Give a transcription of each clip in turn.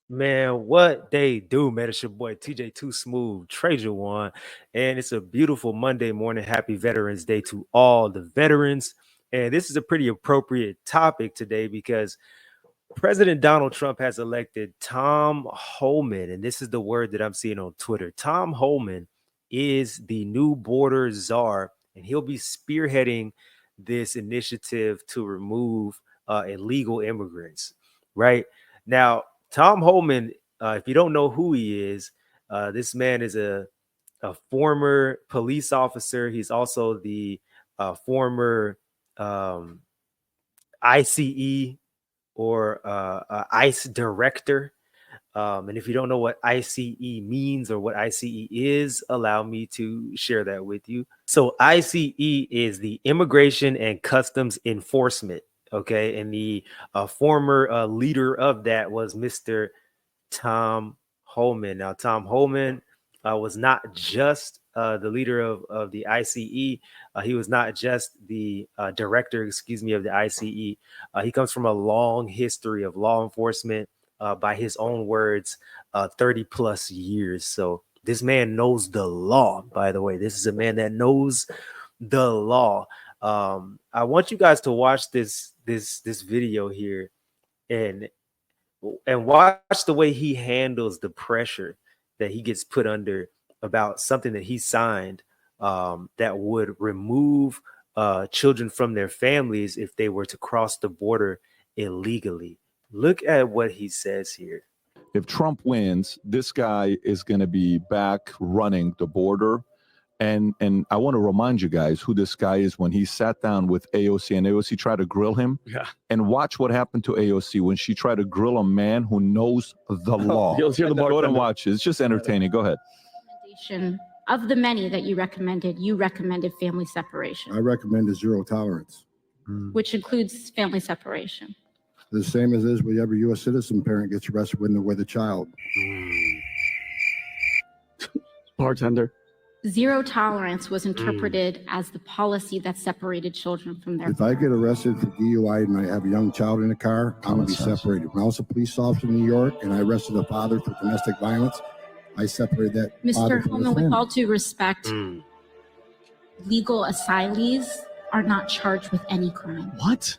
Man, what they do, man. It's your boy TJ Too Smooth, Trader One. And it's a beautiful Monday morning. Happy Veterans Day to all the veterans. And this is a pretty appropriate topic today because President Donald Trump has elected Tom Homan. And this is the word that I'm seeing on Twitter. Tom Homan is the new border czar, and he'll be spearheading this initiative to remove illegal immigrants, right? Now, Tom Homan, if you don't know who he is, this man is a former police officer. He's also the former ICE or ICE director. And if you don't know what ICE means or what ICE is, allow me to share that with you. So ICE is the Immigration and Customs Enforcement. Okay. And the former leader of that was Mr. Tom Homan. Now, Tom Homan was not just the leader of the ICE. He was not just the director, of the ICE. He comes from a long history of law enforcement, by his own words, 30 plus years. So this man knows the law, by the way. This is a man that knows the law. I want you guys to watch this video here and watch the way he handles the pressure that he gets put under about something that he signed, that would remove children from their families if they were to cross the border illegally. Look at what he says here. If Trump wins, this guy is going to be back running the border. And I want to remind you guys who this guy is. When he sat down with AOC and AOC tried to grill him, and watch what happened to AOC when she tried to grill a man who knows the law. Go ahead and watch it. It's just entertaining. Go ahead. Of the many that you recommended family separation. I recommended zero tolerance. Which includes family separation. The same as is with every U.S. citizen parent gets arrested with a child. Bartender. Zero tolerance was interpreted as the policy that separated children from their If I get arrested for DUI and I have a young child in the car, I'm going to be separated. When I was a police officer in New York and I arrested a father for domestic violence, I separated that. Mr. Homan, with all due respect, legal asylees are not charged with any crime. What?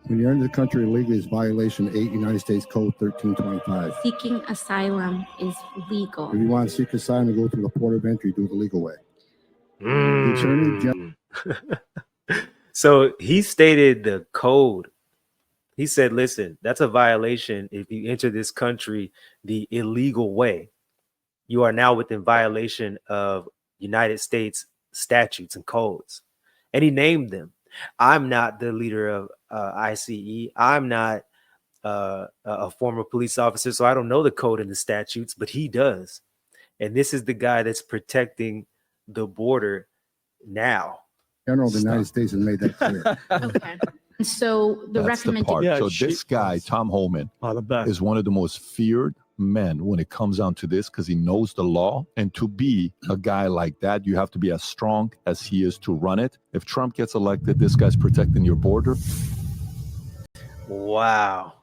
When you're in the country illegally, it's violation 8 United States Code 1325. Seeking asylum is legal. If you want to seek asylum and go through the port of entry, do it the legal way. So he stated the code. He said, listen, that's a violation if you enter this country the illegal way. You are now within violation of United States statutes and codes. And he named them. I'm not the leader of ICE. I'm not a former police officer, so I don't know the code and the statutes, but he does. And this is the guy that's protecting the border now. General, the United States has made that clear. Okay. So the recommendation. Yeah, so this guy, Tom Homan, is one of the most feared men when it comes down to this because he knows the law. And to be a guy like that, you have to be as strong as he is to run it. If Trump gets elected, this guy's protecting your border. Wow.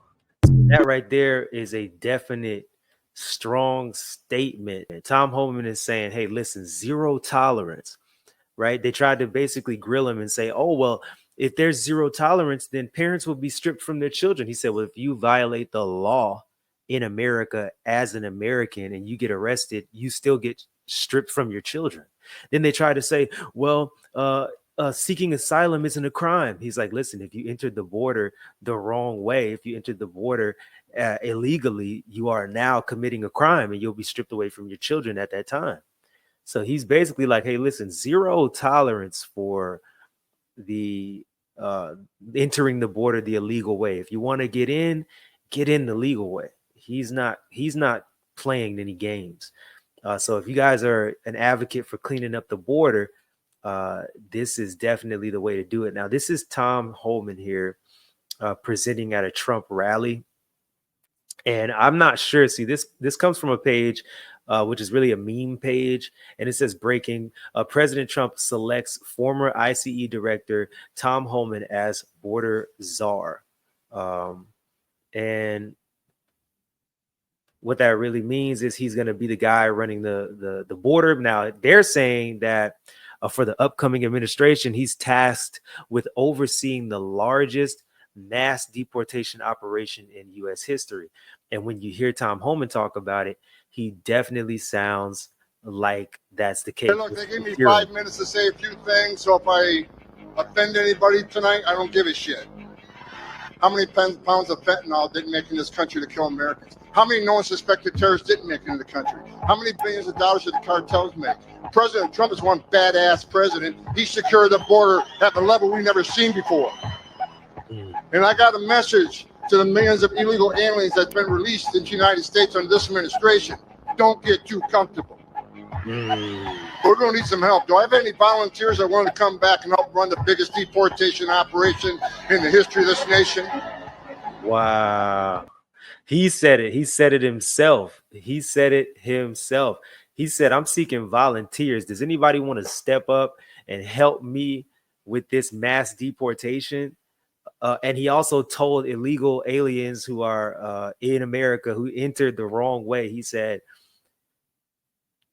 That right there is a definite, strong statement. Tom Homan is saying, hey, listen, zero tolerance, right? They tried to basically grill him and say, oh, well, if there's zero tolerance, then parents will be stripped from their children. He said, well, if you violate the law in America as an American and you get arrested, you still get stripped from your children. Then they try to say, well, seeking asylum isn't a crime. He's like, listen, if you entered the border the wrong way, if you entered the border illegally, you are now committing a crime and you'll be stripped away from your children at that time. So he's basically like, hey, listen, zero tolerance for the entering the border the illegal way. If you want to get in the legal way. He's not playing any games. So if you guys are an advocate for cleaning up the border, this is definitely the way to do it. Now, this is Tom Homan here presenting at a Trump rally. And I'm not sure. See, this comes from a page which is really a meme page. And it says breaking, President Trump selects former ICE director Tom Homan as border czar. And what that really means is he's going to be the guy running the border. Now, they're saying that for the upcoming administration, he's tasked with overseeing the largest mass deportation operation in U.S. history. And when you hear Tom Homan talk about it, he definitely sounds like that's the case. Hey, look, they gave me 5 minutes to say a few things, so if I offend anybody tonight, I don't give a shit. How many pounds of fentanyl didn't make in this country to kill Americans? How many known suspected terrorists didn't make it in the country? How many billions of dollars did the cartels make? President Trump is one badass president. He secured the border at the level we've never seen before. And I got a message to the millions of illegal aliens that's been released into the United States under this administration. Don't get too comfortable. We're going to need some help. Do I have any volunteers that want to come back and help run the biggest deportation operation in the history of this nation? Wow. He said it. He said it himself. He said it himself. He said, I'm seeking volunteers. Does anybody want to step up and help me with this mass deportation? And he also told illegal aliens who are in America who entered the wrong way, he said,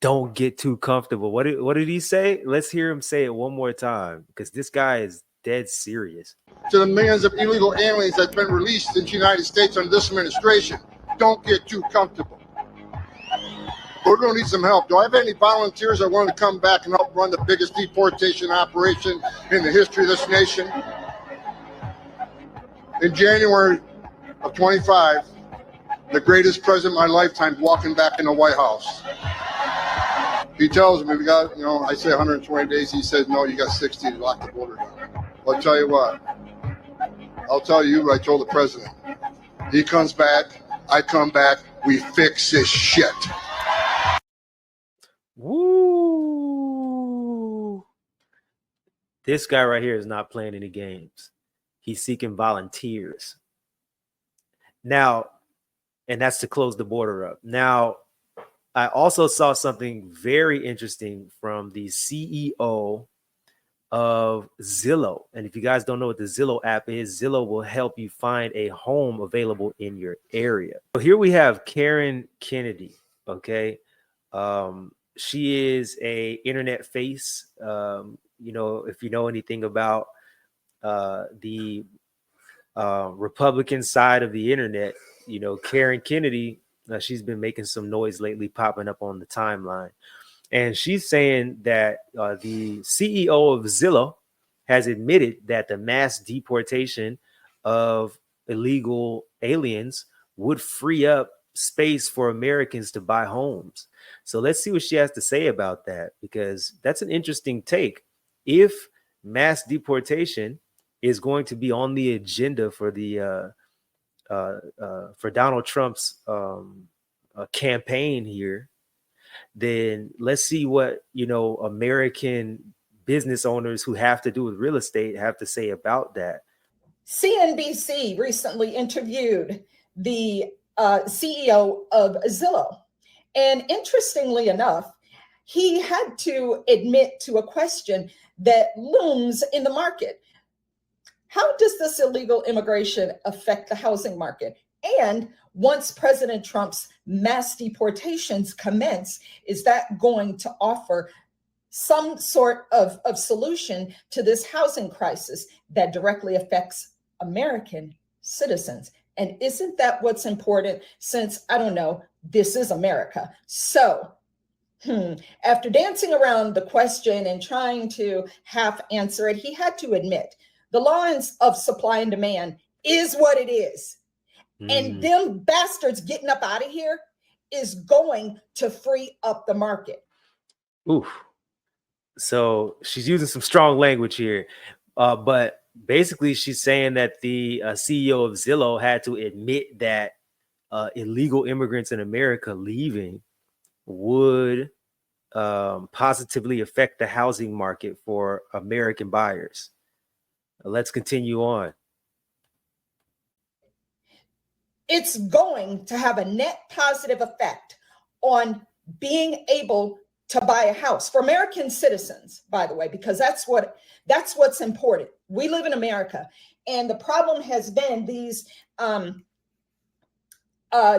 don't get too comfortable. What did he say? Let's hear him say it one more time, because this guy is dead serious. To the millions of illegal aliens that's been released into the United States under this administration, don't get too comfortable. We're going to need some help. Do I have any volunteers that want to come back and help run the biggest deportation operation in the history of this nation? In January of 25, the greatest president of my lifetime walking back in the White House. He tells me, we got, I say 120 days. He says, no, you got 60 to lock the border down. Well, I'll tell you what. I'll tell you what I told the president. He comes back, I come back, we fix this shit. Woo! This guy right here is not playing any games. He's seeking volunteers. Now, and that's to close the border up. Now, I also saw something very interesting from the CEO of Zillow. And if you guys don't know what the Zillow app is, Zillow will help you find a home available in your area. So here we have Karen Kennedy. Okay. She is a internet face. If you know anything about the Republican side of the internet, Karen Kennedy, she's been making some noise lately, popping up on the timeline. And she's saying that the CEO of Zillow has admitted that the mass deportation of illegal aliens would free up space for Americans to buy homes. So let's see what she has to say about that, because that's an interesting take. If mass deportation is going to be on the agenda for the for Donald Trump's campaign here, then let's see what American business owners who have to do with real estate have to say about that. CNBC recently interviewed the CEO of Zillow, and interestingly enough, he had to admit to a question that looms in the market. How does this illegal immigration affect the housing market? And once President Trump's mass deportations commence, is that going to offer some sort of solution to this housing crisis that directly affects American citizens? And isn't that what's important, since, I don't know, this is America? So after dancing around the question and trying to half answer it, he had to admit the laws of supply and demand is what it is. And them bastards getting up out of here is going to free up the market. Oof. So she's using some strong language here. But basically she's saying that the CEO of Zillow had to admit that illegal immigrants in America leaving would positively affect the housing market for American buyers. Let's continue on. It's going to have a net positive effect on being able to buy a house for American citizens, by the way, because that's what's important. We live in America, and the problem has been these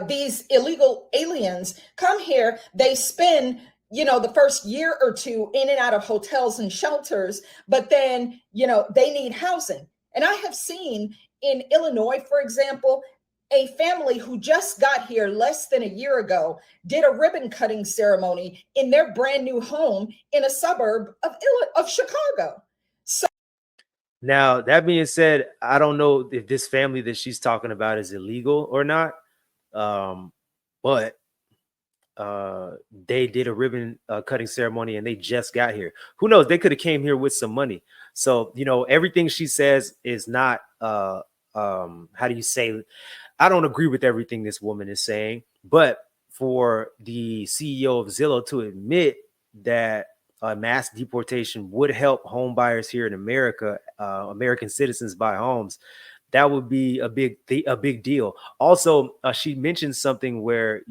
these illegal aliens come here, they spend, the first year or two in and out of hotels and shelters, but then, they need housing. And I have seen in Illinois, for example, a family who just got here less than a year ago did a ribbon cutting ceremony in their brand new home in a suburb of Chicago. So now, that being said, I don't know if this family that she's talking about is illegal or not. But they did a ribbon cutting ceremony and they just got here. Who knows? They could have came here with some money. So, everything she says is not, how do you say, I don't agree with everything this woman is saying, but for the CEO of Zillow to admit that mass deportation would help home buyers here in America, American citizens buy homes, that would be a big deal. Also, she mentioned something where,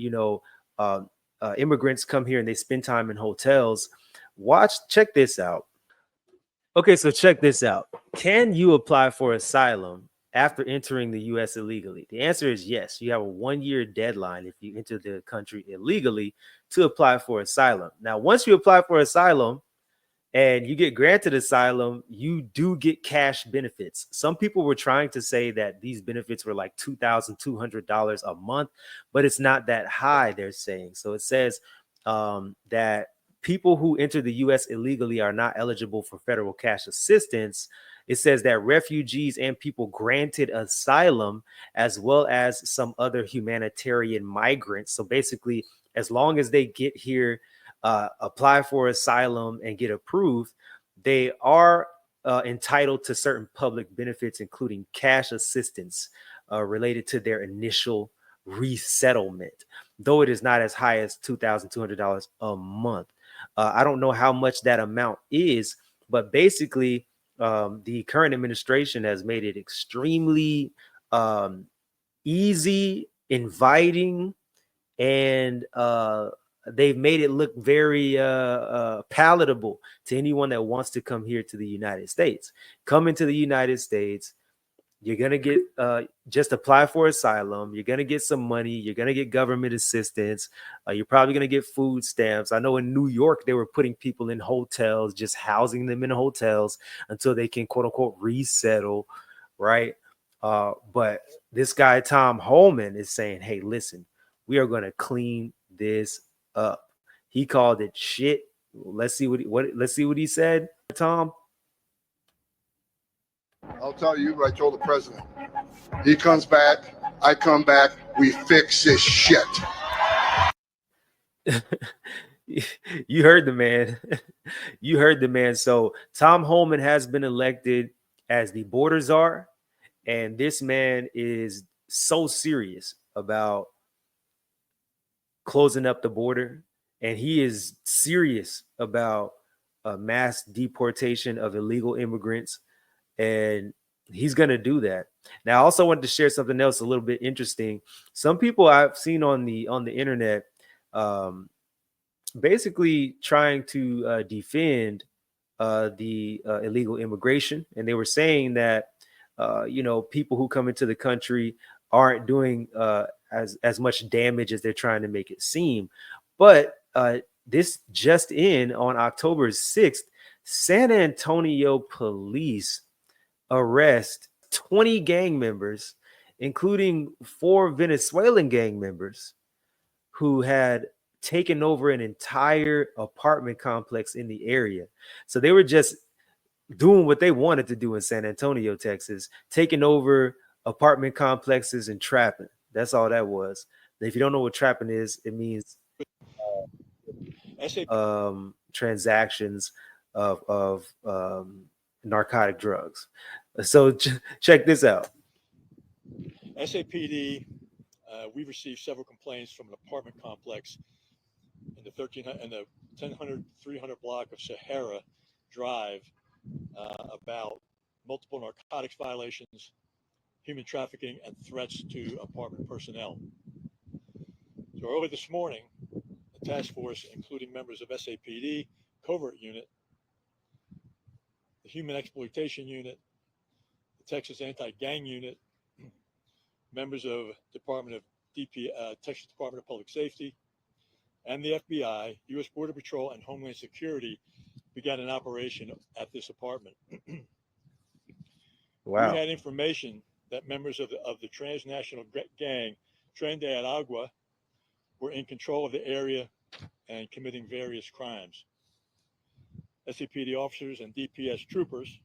immigrants come here and they spend time in hotels. Check this out. Okay, so check this out. Can you apply for asylum after entering the U.S. illegally? The answer is yes. You have a 1-year deadline if you enter the country illegally to apply for asylum. Now, once you apply for asylum and you get granted asylum, you do get cash benefits. Some people were trying to say that these benefits were like $2,200 a month, but it's not that high, they're saying. So it says that people who enter the U.S. illegally are not eligible for federal cash assistance. It says that refugees and people granted asylum, as well as some other humanitarian migrants. So basically, as long as they get here, apply for asylum and get approved, they are entitled to certain public benefits, including cash assistance related to their initial resettlement, though it is not as high as $2,200 a month. I don't know how much that amount is, but basically the current administration has made it extremely easy, inviting, and they've made it look very palatable to anyone that wants to come here to the United States. Come into the United States, you're going to get just apply for asylum. You're going to get some money. You're going to get government assistance. You're probably going to get food stamps. I know in New York, they were putting people in hotels, just housing them in hotels until they can, quote unquote, resettle, right? But this guy, Tom Homan, is saying, hey, listen, we are going to clean this up. He called it shit. Let's see what he said, Tom. I'll tell you what I told the president. He comes back, I come back, we fix this shit. You heard the man. You heard the man. So Tom Homan has been elected as the border czar, and this man is so serious about closing up the border, and he is serious about mass deportation of illegal immigrants, and he's going to do that. Now, I also wanted to share something else a little bit interesting. Some people I've seen on the internet basically trying to defend the illegal immigration, and they were saying that people who come into the country aren't doing as much damage as they're trying to make it seem. But this just in, on October 6th, San Antonio police arrest 20 gang members, including 4 Venezuelan gang members who had taken over an entire apartment complex in the area. So they were just doing what they wanted to do in San Antonio, Texas, taking over apartment complexes and trapping. That's all that was. If you don't know what trapping is, it means transactions of narcotic drugs. So check this out. SAPD, we received several complaints from an apartment complex in the 1000 300 block of Sahara Drive about multiple narcotics violations, human trafficking, and threats to apartment personnel. So early this morning, the task force, including members of SAPD, Covert Unit, the Human Exploitation Unit, the Texas Anti-Gang Unit, members of Department of Texas Department of Public Safety, and the FBI, U.S. Border Patrol, and Homeland Security began an operation at this apartment. Wow. We had information that members of the transnational gang Tren de Aragua were in control of the area and committing various crimes. SCPD officers and DPS troopers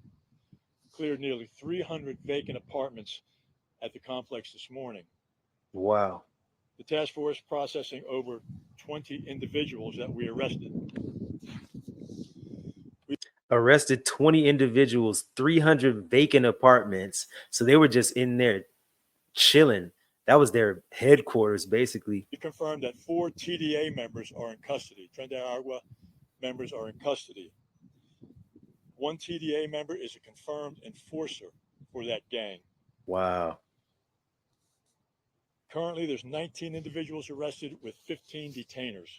cleared nearly 300 vacant apartments at the complex this morning. Wow. The task force processing over 20 individuals that we arrested. Arrested 20 individuals, 300 vacant apartments. So they were just in there chilling. That was their headquarters, basically. We confirmed that 4 TDA members are in custody. Tren de Aragua members are in custody. 1 TDA member is a confirmed enforcer for that gang. Wow. Currently, there's 19 individuals arrested with 15 detainers.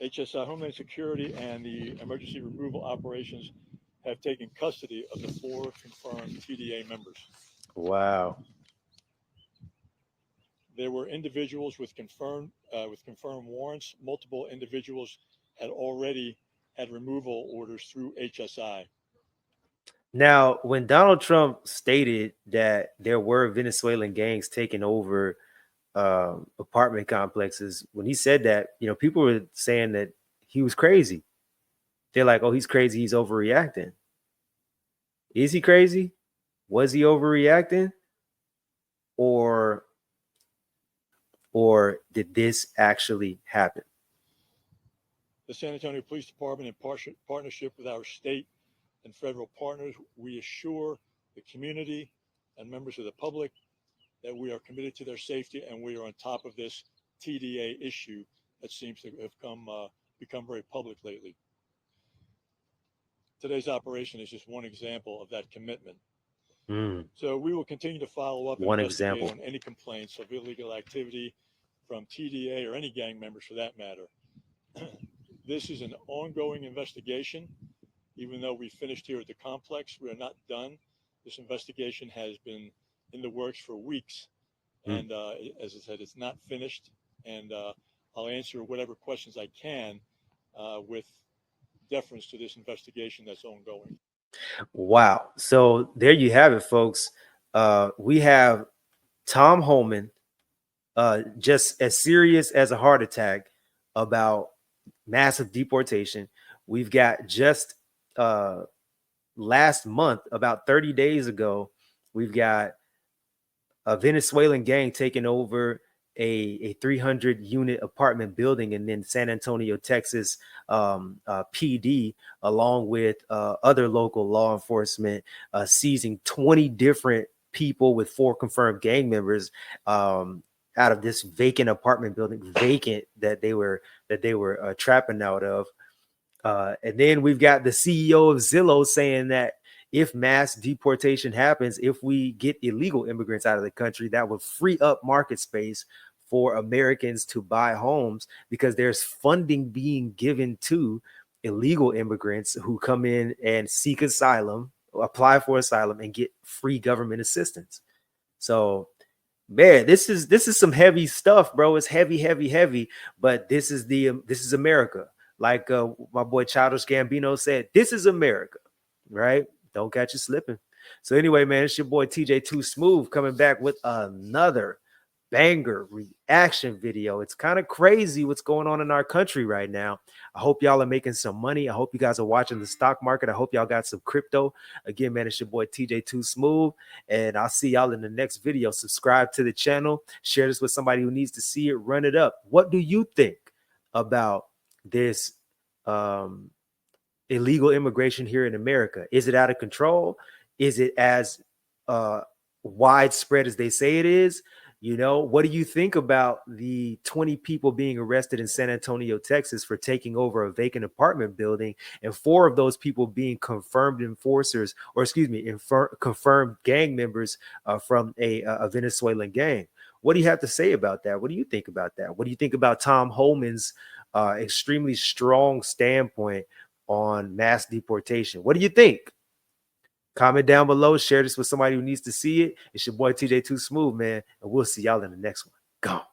HSI, Homeland Security, and the emergency removal operations have taken custody of the 4 confirmed TDA members. Wow. There were individuals with confirmed warrants. Multiple individuals had already had removal orders through HSI. Now, when Donald Trump stated that there were Venezuelan gangs taking over apartment complexes, when he said that, people were saying that he was crazy. They're like, oh, he's crazy. He's overreacting. Is he crazy? Was he overreacting? Or did this actually happen? The San Antonio Police Department, in partnership with our state and federal partners, we assure the community and members of the public that we are committed to their safety, and we are on top of this TDA issue that seems to have become very public lately. Today's operation is just one example of that commitment. So we will continue to follow up and investigate on any complaints of illegal activity from TDA or any gang members for that matter. This is an ongoing investigation. Even though we finished here at the complex, we are not done. This investigation has been in the works for weeks. And as I said, it's not finished. And I'll answer whatever questions I can with deference to this investigation that's ongoing. Wow. So there you have it, folks. We have Tom Homan, just as serious as a heart attack about massive deportation. We've got just last month, about 30 days ago, we've got a Venezuelan gang taking over a 300 unit apartment building in San Antonio, Texas, PD, along with other local law enforcement, seizing 20 different people with 4 confirmed gang members out of this vacant apartment building, that they were trapping out of. And then we've got the CEO of Zillow saying that if mass deportation happens, if we get illegal immigrants out of the country, that would free up market space for Americans to buy homes, because there's funding being given to illegal immigrants who come in and seek asylum, apply for asylum, and get free government assistance. So, man, this is some heavy stuff, bro. It's heavy, but this is America. Like my boy Childish Gambino said, this is America, right? Don't catch you slipping. So anyway, man, it's your boy TJ Too Smooth coming back with another banger reaction video. It's kind of crazy what's going on in our country right now. I hope y'all are making some money. I hope you guys are watching the stock market. I hope y'all got some crypto. Again, man, it's your boy TJ Too Smooth, and I'll see y'all in the next video. Subscribe to the channel. Share this with somebody who needs to see it. Run it up. What do you think about this illegal immigration here in America? Is it out of control? Is it as widespread as they say it is? What do you think about the 20 people being arrested in San Antonio, Texas for taking over a vacant apartment building, and 4 of those people being confirmed enforcers, or confirmed gang members from a Venezuelan gang? What do you have to say about that? What do you think about that? What do you think about Tom Homan's extremely strong standpoint on mass deportation? What do you think? Comment down below. Share this with somebody who needs to see it. It's your boy TJ Too Smooth, man. And we'll see y'all in the next one. Gone.